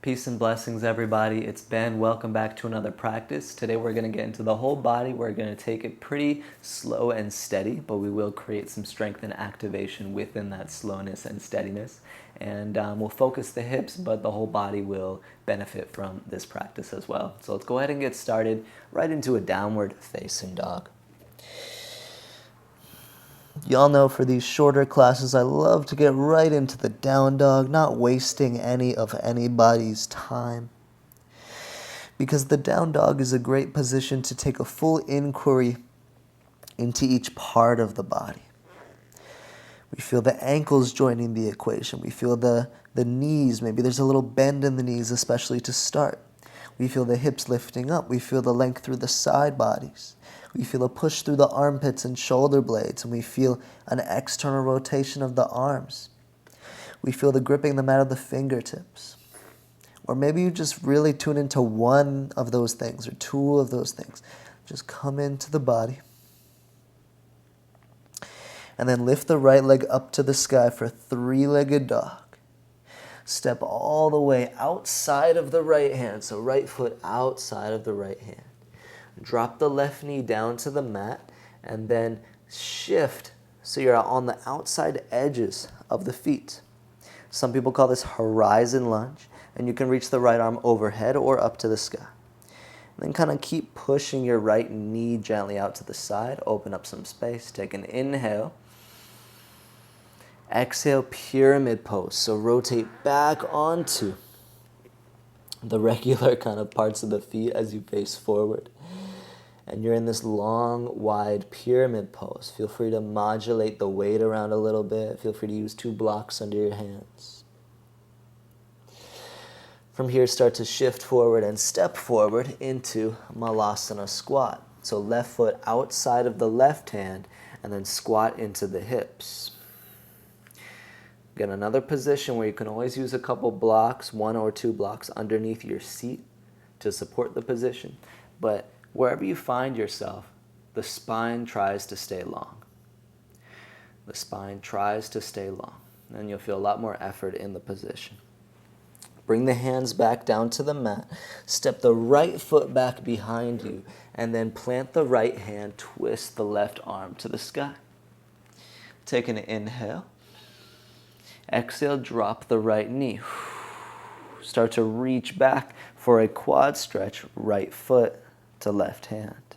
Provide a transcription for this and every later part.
Peace and blessings, everybody. It's Ben. Welcome back to another practice. Today we're going to get into the whole body. We're going to take it pretty slow and steady, but we will create some strength and activation within that slowness and steadiness. And we'll focus the hips, but the whole body will benefit from this practice as well. So let's go ahead and get started right into a downward facing dog. Y'all know for these shorter classes, I love to get right into the down dog, not wasting any of anybody's time. Because the down dog is a great position to take a full inquiry into each part of the body. We feel the ankles joining the equation. We feel the knees. Maybe there's a little bend in the knees, especially to start. We feel the hips lifting up. We feel the length through the side bodies. We feel a push through the armpits and shoulder blades, and we feel an external rotation of the arms. We feel the gripping the mat of the fingertips. Or maybe you just really tune into one of those things or two of those things. Just come into the body. And then lift the right leg up to the sky for three-legged dog. Step all the way outside of the right hand, so right foot outside of the right hand. Drop the left knee down to the mat and then shift so you're on the outside edges of the feet. Some people call this horizon lunge, and you can reach the right arm overhead or up to the sky. And then kind of keep pushing your right knee gently out to the side. Open up some space. Take an inhale. Exhale, pyramid pose. So rotate back onto the regular kind of parts of the feet as you face forward. And you're in this long, wide pyramid pose. Feel free to modulate the weight around a little bit. Feel free to use 2 blocks under your hands. From here, start to shift forward and step forward into Malasana squat. So left foot outside of the left hand and then squat into the hips. Get another position where you can always use a couple blocks, 1 or 2 blocks underneath your seat to support the position. But wherever you find yourself, the spine tries to stay long. The spine tries to stay long, and you'll feel a lot more effort in the position. Bring the hands back down to the mat. Step the right foot back behind you, and then plant the right hand, twist the left arm to the sky. Take an inhale. Exhale, drop the right knee. Start to reach back for a quad stretch, right foot to left hand.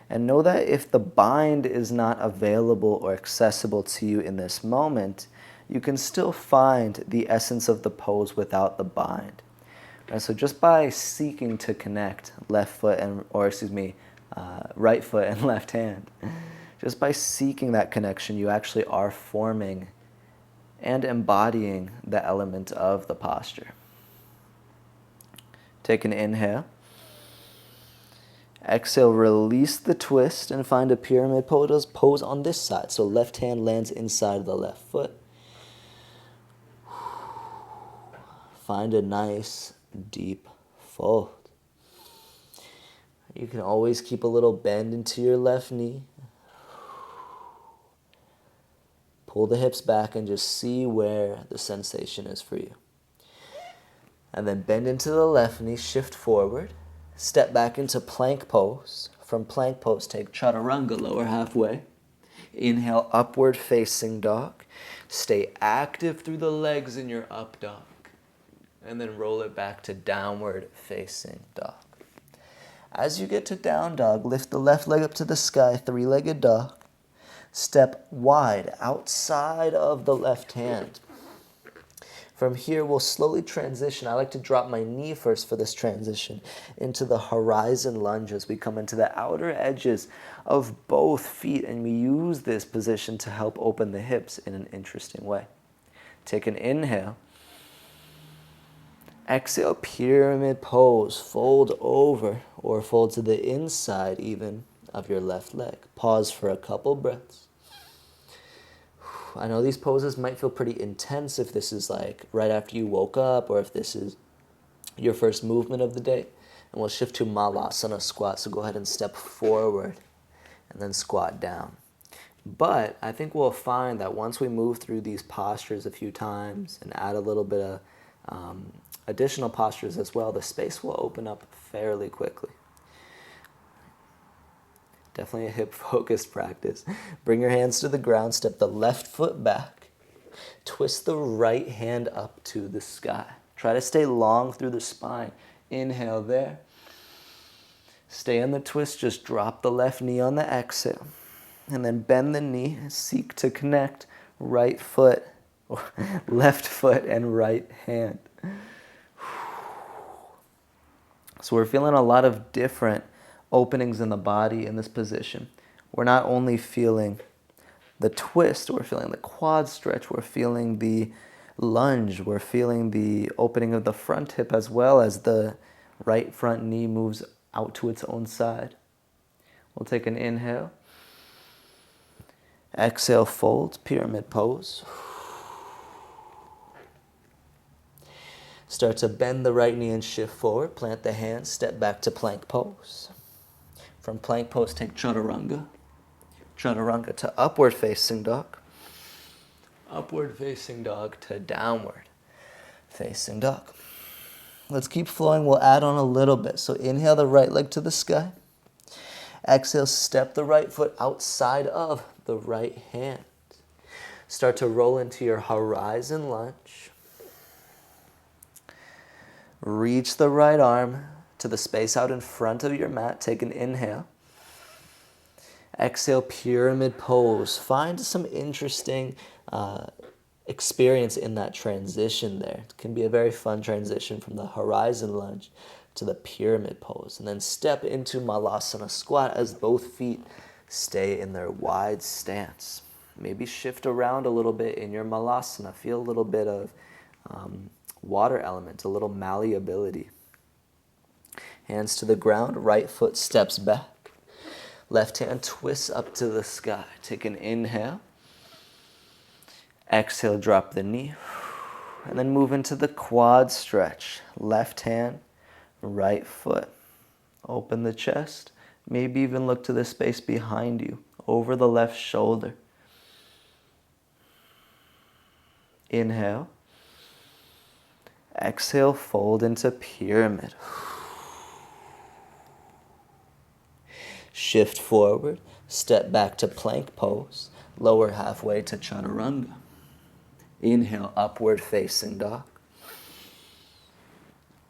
And know that if the bind is not available or accessible to you in this moment, you can still find the essence of the pose without the bind. And so just by seeking to connect right foot and left hand, just by seeking that connection, you actually are forming and embodying the element of the posture. Take an inhale. Exhale, release the twist and find a pyramid pose on this side. So left hand lands inside the left foot. Find a nice, deep fold. You can always keep a little bend into your left knee. Pull the hips back and just see where the sensation is for you. And then bend into the left knee, shift forward. Step back into plank pose. From plank pose, take chaturanga, lower halfway. Inhale, upward facing dog. Stay active through the legs in your up dog. And then roll it back to downward facing dog. As you get to down dog, lift the left leg up to the sky, three-legged dog. Step wide outside of the left hand. From here, we'll slowly transition. I like to drop my knee first for this transition into the horizon lunge as we come into the outer edges of both feet, and we use this position to help open the hips in an interesting way. Take an inhale. Exhale, pyramid pose. Fold over or fold to the inside even of your left leg. Pause for a couple breaths. I know these poses might feel pretty intense if this is like right after you woke up or if this is your first movement of the day. And we'll shift to Malasana squat. So go ahead and step forward and then squat down. But I think we'll find that once we move through these postures a few times and add a little bit of additional postures as well, the space will open up fairly quickly. Definitely a hip-focused practice. Bring your hands to the ground, step the left foot back, twist the right hand up to the sky. Try to stay long through the spine. Inhale there. Stay in the twist, just drop the left knee on the exhale. And then bend the knee, seek to connect right foot, left foot and right hand. So we're feeling a lot of different openings in the body in this position. We're not only feeling the twist, we're feeling the quad stretch, we're feeling the lunge, we're feeling the opening of the front hip as well as the right front knee moves out to its own side. We'll take an inhale. Exhale, fold, pyramid pose. Start to bend the right knee and shift forward. Plant the hands, step back to plank pose. From plank pose, take chaturanga. Chaturanga to upward facing dog. Upward facing dog to downward facing dog. Let's keep flowing. We'll add on a little bit. So inhale the right leg to the sky. Exhale, step the right foot outside of the right hand. Start to roll into your horizon lunge. Reach the right arm to the space out in front of your mat. Take an inhale. Exhale, pyramid pose. Find some interesting experience in that transition there. It can be a very fun transition from the horizon lunge to the pyramid pose. And then step into malasana squat as both feet stay in their wide stance. Maybe shift around a little bit in your malasana. Feel a little bit of water element, a little malleability. Hands to the ground, right foot steps back. Left hand twists up to the sky. Take an inhale. Exhale, drop the knee. And then move into the quad stretch. Left hand, right foot. Open the chest. Maybe even look to the space behind you, over the left shoulder. Inhale. Exhale, fold into pyramid. Shift forward, step back to plank pose, lower halfway to chaturanga. Inhale, upward facing dog.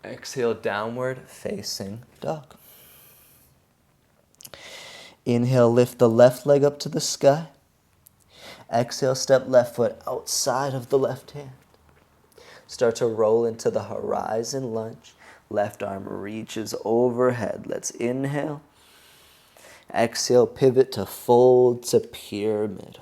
Exhale, downward facing dog. Inhale, lift the left leg up to the sky. Exhale, step left foot outside of the left hand. Start to roll into the horizon lunge. Left arm reaches overhead. Let's inhale. Exhale, pivot to fold to pyramid.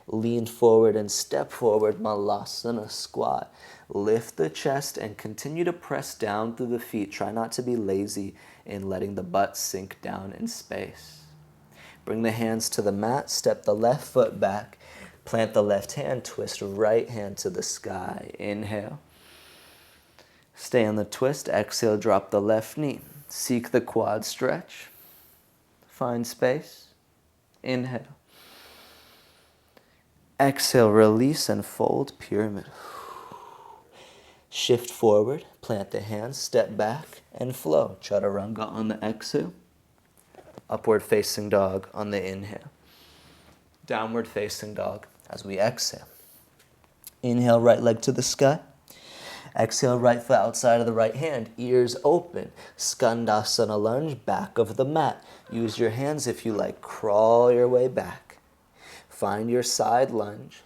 Lean forward and step forward, malasana squat. Lift the chest and continue to press down through the feet. Try not to be lazy in letting the butt sink down in space. Bring the hands to the mat, step the left foot back, plant the left hand, twist right hand to the sky. Inhale. Stay on the twist. Exhale, drop the left knee. Seek the quad stretch. Find space. Inhale. Exhale, release and fold, pyramid. Shift forward, plant the hands, step back, and flow. Chaturanga on the exhale. Upward facing dog on the inhale. Downward facing dog as we exhale. Inhale, right leg to the sky. Exhale, right foot outside of the right hand, ears open. Skandasana lunge, back of the mat. Use your hands if you like. Crawl your way back. Find your side lunge,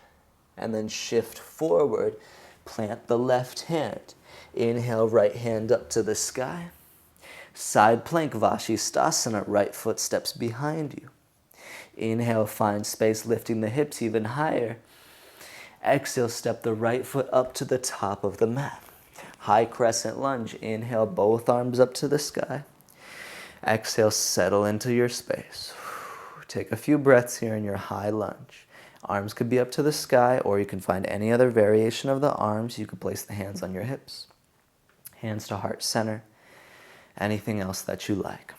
and then shift forward. Plant the left hand. Inhale, right hand up to the sky. Side plank, Vashisthasana, right foot steps behind you. Inhale, find space, lifting the hips even higher. Exhale, step the right foot up to the top of the mat. High crescent lunge. Inhale, both arms up to the sky. Exhale, settle into your space. Take a few breaths here in your high lunge. Arms could be up to the sky, or you can find any other variation of the arms. You could place the hands on your hips. Hands to heart center. Anything else that you like.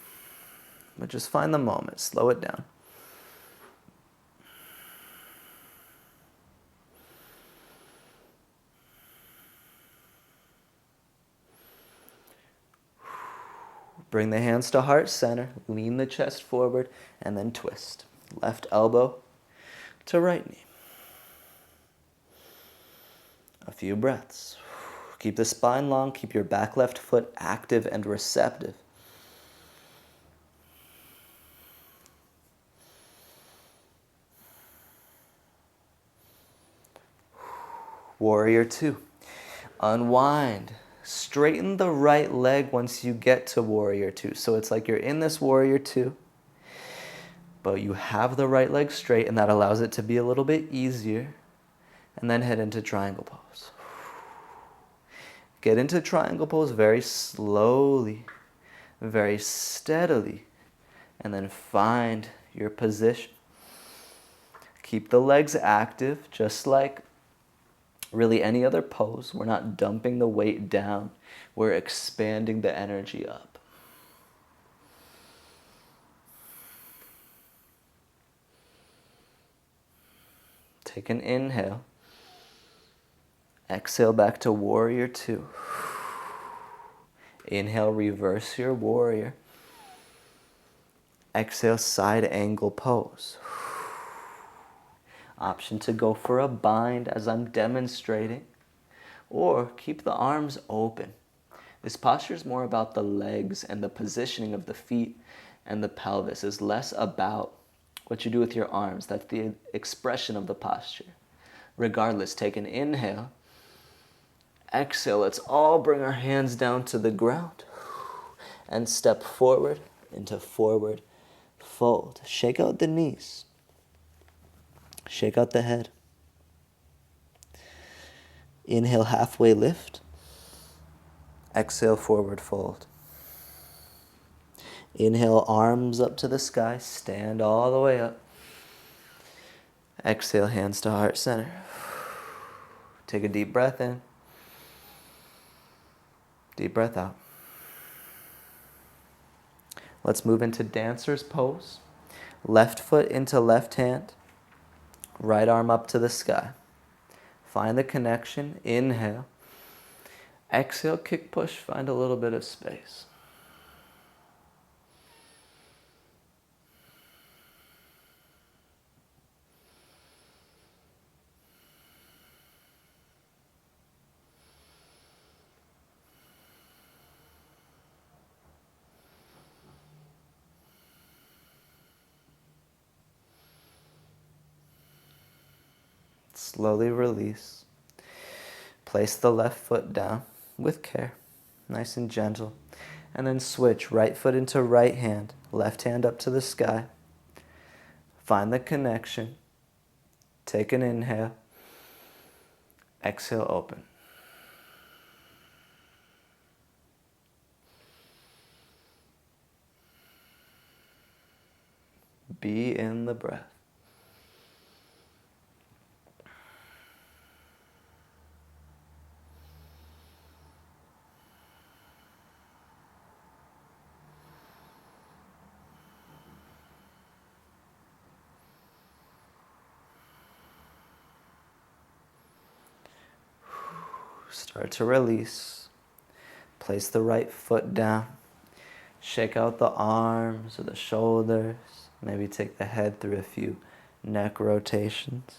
But just find the moment. Slow it down. Bring the hands to heart center, lean the chest forward, and then twist. Left elbow to right knee. A few breaths. Keep the spine long, keep your back left foot active and receptive. Warrior two. Unwind. Straighten the right leg once you get to warrior two. So it's like you're in this warrior two, but you have the right leg straight, and that allows it to be a little bit easier. And then head into triangle pose. Get into triangle pose very slowly, very steadily, and then find your position. Keep the legs active, just like really any other pose. We're not dumping the weight down. We're expanding the energy up. Take an inhale. Exhale back to warrior two. Inhale, reverse your warrior. Exhale, side angle pose. Option to go for a bind as I'm demonstrating, or keep the arms open. This posture is more about the legs and the positioning of the feet and the pelvis. It's less about what you do with your arms. That's the expression of the posture. Regardless, take an inhale. Exhale, let's all bring our hands down to the ground and step forward into forward fold. Shake out the knees. Shake out the head. Inhale, halfway lift. Exhale, forward fold. Inhale, arms up to the sky. Stand all the way up. Exhale, hands to heart center. Take a deep breath in. Deep breath out. Let's move into dancer's pose. Left foot into left hand. Right arm up to the sky. Find the connection. Inhale. Exhale, kick, push. Find a little bit of space. Slowly release. Place the left foot down with care, nice and gentle. And then switch right foot into right hand, left hand up to the sky. Find the connection. Take an inhale. Exhale, open. Be in the breath. Start to release. Place the right foot down. Shake out the arms or the shoulders. Maybe take the head through a few neck rotations.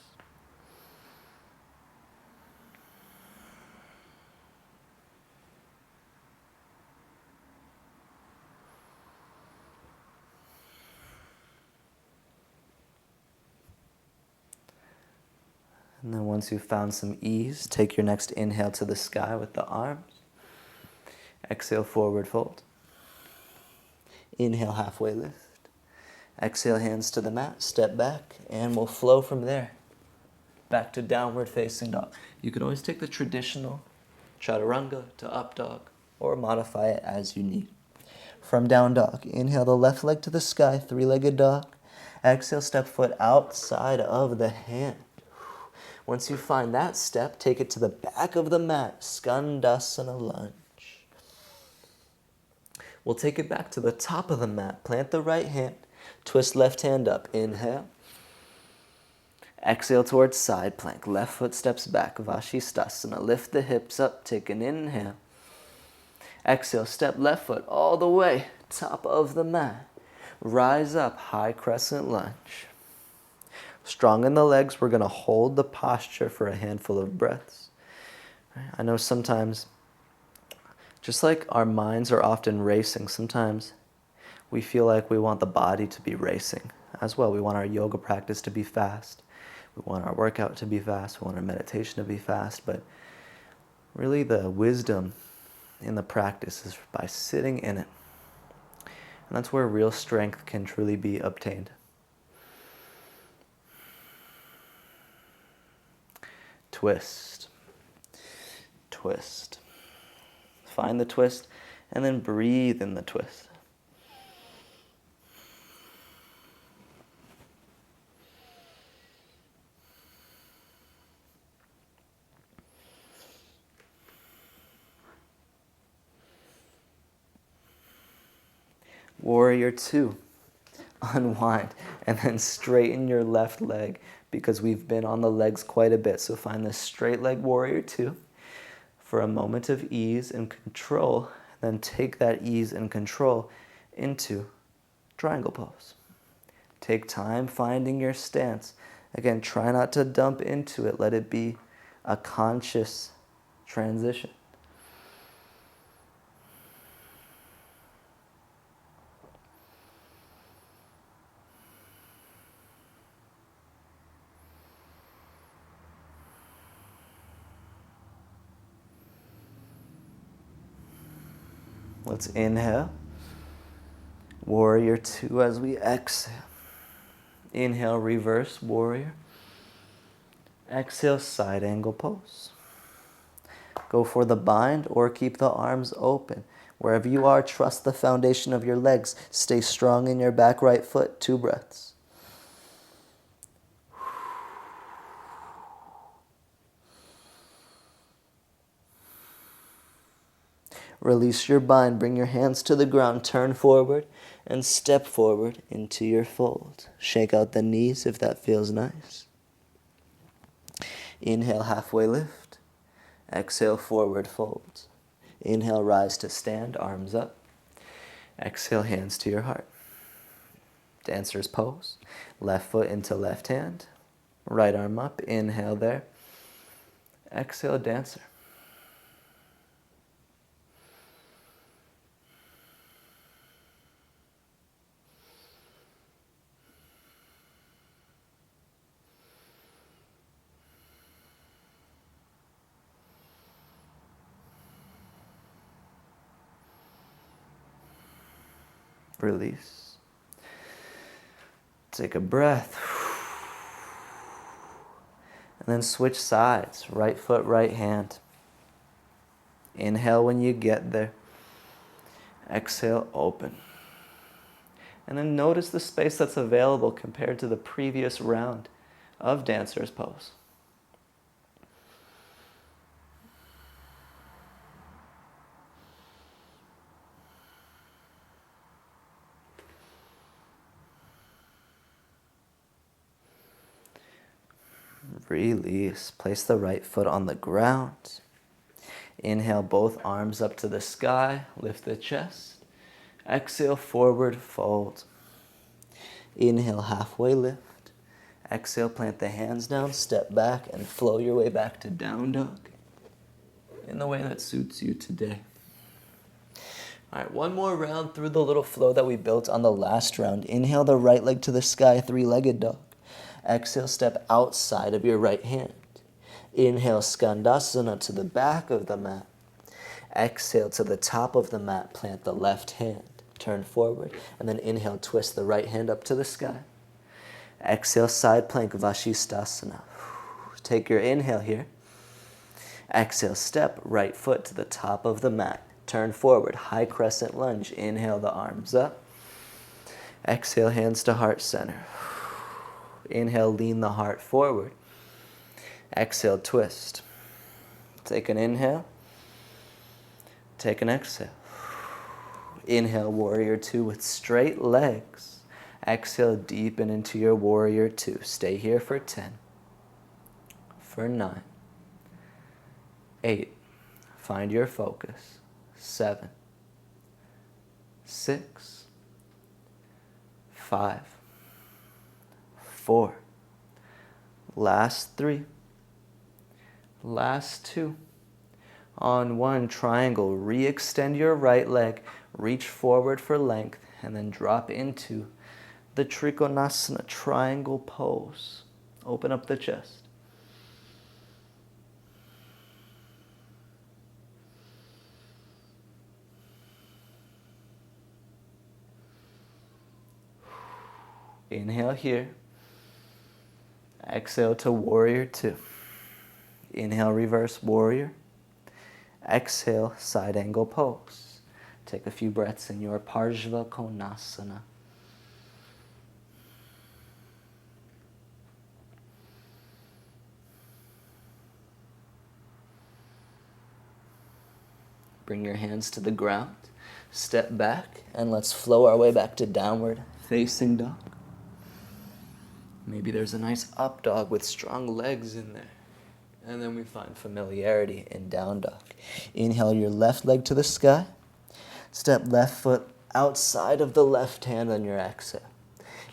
And then once you've found some ease, take your next inhale to the sky with the arms. Exhale, forward fold. Inhale, halfway lift. Exhale, hands to the mat, step back, and we'll flow from there. Back to downward facing dog. You can always take the traditional chaturanga to up dog, or modify it as you need. From down dog, inhale the left leg to the sky, three-legged dog. Exhale, step foot outside of the hand. Once you find that step, take it to the back of the mat, Skandasana lunge. We'll take it back to the top of the mat. Plant the right hand, twist left hand up. Inhale. Exhale towards side plank. Left foot steps back, Vashisthasana. Lift the hips up, take an inhale. Exhale, step left foot all the way, top of the mat. Rise up, high crescent lunge. Strong in the legs, we're going to hold the posture for a handful of breaths. I know sometimes, just like our minds are often racing, sometimes we feel like we want the body to be racing as well. We want our yoga practice to be fast. We want our workout to be fast. We want our meditation to be fast. But really the wisdom in the practice is by sitting in it. And that's where real strength can truly be obtained. Twist. Twist. Find the twist and then breathe in the twist. Warrior two. Unwind and then straighten your left leg because we've been on the legs quite a bit. So find the straight leg warrior two for a moment of ease and control. Then take that ease and control into triangle pose. Take time finding your stance. Again, try not to dump into it. Let it be a conscious transition. Let's inhale. Warrior two as we exhale. Inhale, reverse warrior. Exhale, side angle pose. Go for the bind or keep the arms open. Wherever you are, trust the foundation of your legs. Stay strong in your back right foot. 2 breaths. Release your bind. Bring your hands to the ground. Turn forward and step forward into your fold. Shake out the knees if that feels nice. Inhale, halfway lift. Exhale, forward fold. Inhale, rise to stand, arms up. Exhale, hands to your heart. Dancer's pose. Left foot into left hand. Right arm up. Inhale there. Exhale, dancer. Release. Take a breath. And then switch sides. Right foot, right hand. Inhale when you get there. Exhale, open. And then notice the space that's available compared to the previous round of dancer's pose. Release. Place the right foot on the ground. Inhale, both arms up to the sky. Lift the chest. Exhale, forward fold. Inhale, halfway lift. Exhale, plant the hands down, step back, and flow your way back to down dog in the way that suits you today. All right, one more round through the little flow that we built on the last round. Inhale the right leg to the sky, 3-legged dog. Exhale, step outside of your right hand. Inhale, Skandasana to the back of the mat. Exhale to the top of the mat, plant the left hand. Turn forward, and then inhale, twist the right hand up to the sky. Exhale, side plank, Vashisthasana. Take your inhale here. Exhale, step right foot to the top of the mat. Turn forward, high crescent lunge. Inhale the arms up. Exhale, hands to heart center. Inhale, lean the heart forward. Exhale, twist. Take an inhale. Take an exhale. Inhale, warrior two with straight legs. Exhale, deepen into your warrior two. Stay here for 10, for 9, 8. Find your focus. 7, 6, 5, 4, last 3, last 2. On 1, triangle, re-extend your right leg, reach forward for length, and then drop into the Trikonasana triangle pose. Open up the chest. Inhale here. Exhale to warrior 2. Inhale, reverse warrior. Exhale, side angle pose. Take a few breaths in your Parshva Konasana. Bring your hands to the ground. Step back and let's flow our way back to downward facing dog. Maybe there's a nice up dog with strong legs in there. And then we find familiarity in down dog. Inhale your left leg to the sky. Step left foot outside of the left hand on your exhale.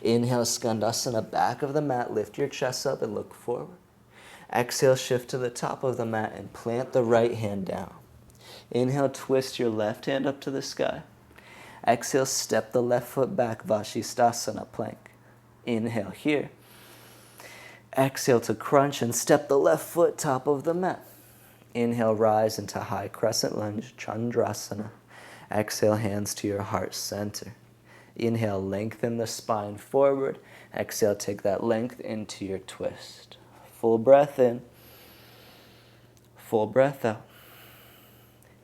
Inhale, Skandasana, back of the mat. Lift your chest up and look forward. Exhale, shift to the top of the mat and plant the right hand down. Inhale, twist your left hand up to the sky. Exhale, step the left foot back, Vashisthasana, plank. Inhale here. Exhale to crunch and step the left foot top of the mat. Inhale, rise into high crescent lunge, Chandrasana. Exhale, hands to your heart center. Inhale, lengthen the spine forward. Exhale, take that length into your twist. Full breath in. Full breath out.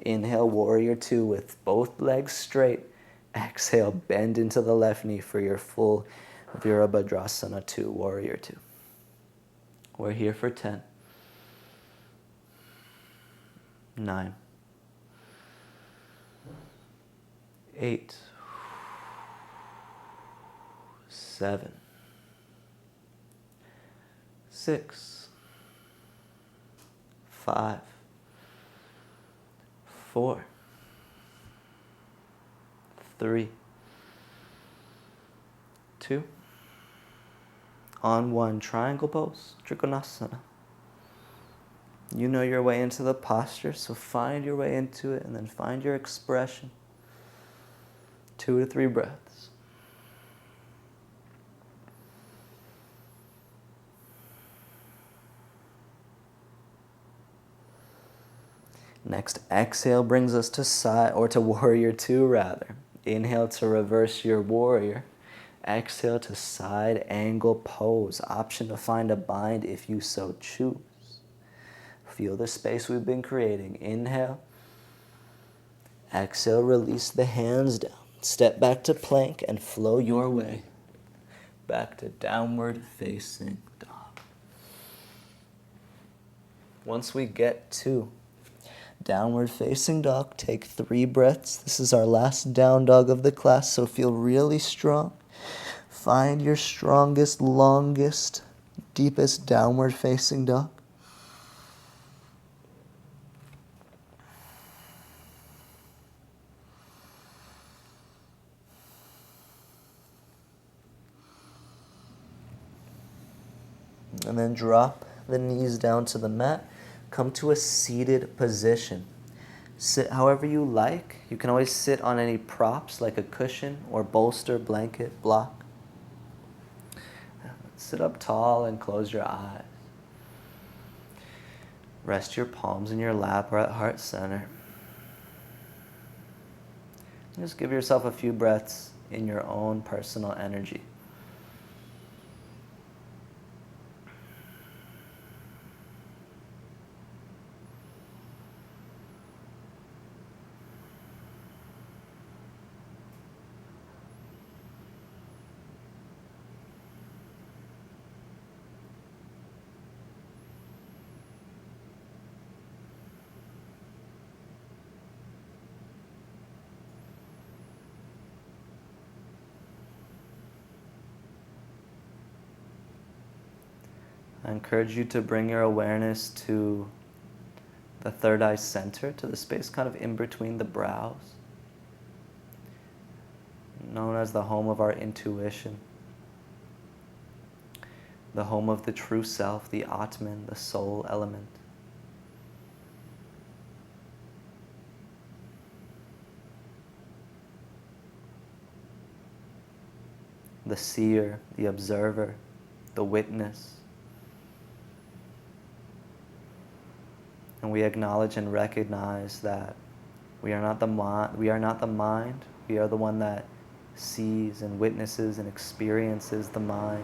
Inhale, warrior 2 with both legs straight. Exhale, bend into the left knee for your full Virabhadrasana 2, warrior 2. We're here for 10, 9, 8, 7, 6, 5, 4, 3, 2. On 1, triangle pose, Trikonasana. You know your way into the posture, so find your way into it and then find your expression. 2 to 3 breaths. Next, exhale brings us to side, or to warrior 2 rather. Inhale to reverse your warrior. Exhale to side angle pose. Option to find a bind if you so choose. Feel the space we've been creating. Inhale. Exhale, release the hands down. Step back to plank and flow your way back to downward facing dog. Once we get to downward facing dog, take 3 breaths. This is our last down dog of the class, so feel really strong. Find your strongest, longest, deepest downward facing dog. And then drop the knees down to the mat. Come to a seated position. Sit however you like. You can always sit on any props like a cushion or bolster, blanket, block. Sit up tall and close your eyes. Rest your palms in your lap or at heart center. Just give yourself a few breaths in your own personal energy. I encourage you to bring your awareness to the third eye center, to the space kind of in between the brows. known as the home of our intuition, the home of the true self, the Atman, the soul element. The seer, the observer, the witness. And we acknowledge and recognize that we are not the mind, we are the one that sees and witnesses and experiences the mind.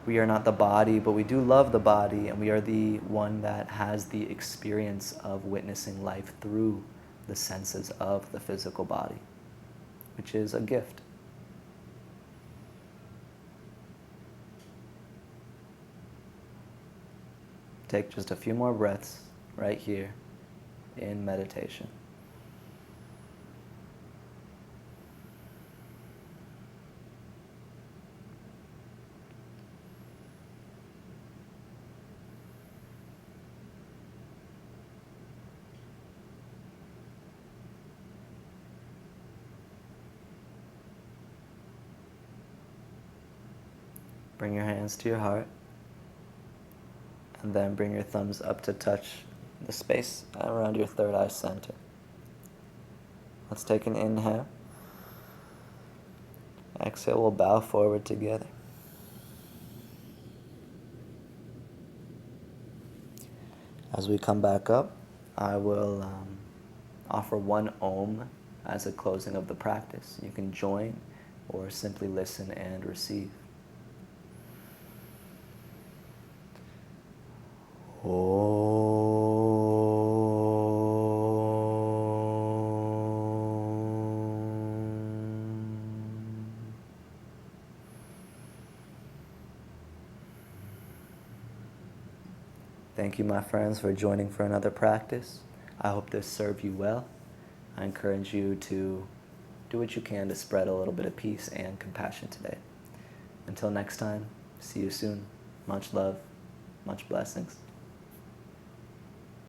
We are not the body, but we do love the body, and we are the one that has the experience of witnessing life through the senses of the physical body, which is a gift. Take just a few more breaths right here in meditation. Bring your hands to your heart, and then bring your thumbs up to touch the space around your third eye center. Let's take an inhale. Exhale, we'll bow forward together. As we come back up, I will offer one Om as a closing of the practice. You can join or simply listen and receive. Thank you, my friends, for joining for another practice. I hope this served you well. I encourage you to do what you can to spread a little bit of peace and compassion today. Until next time, see you soon. Much love, much blessings.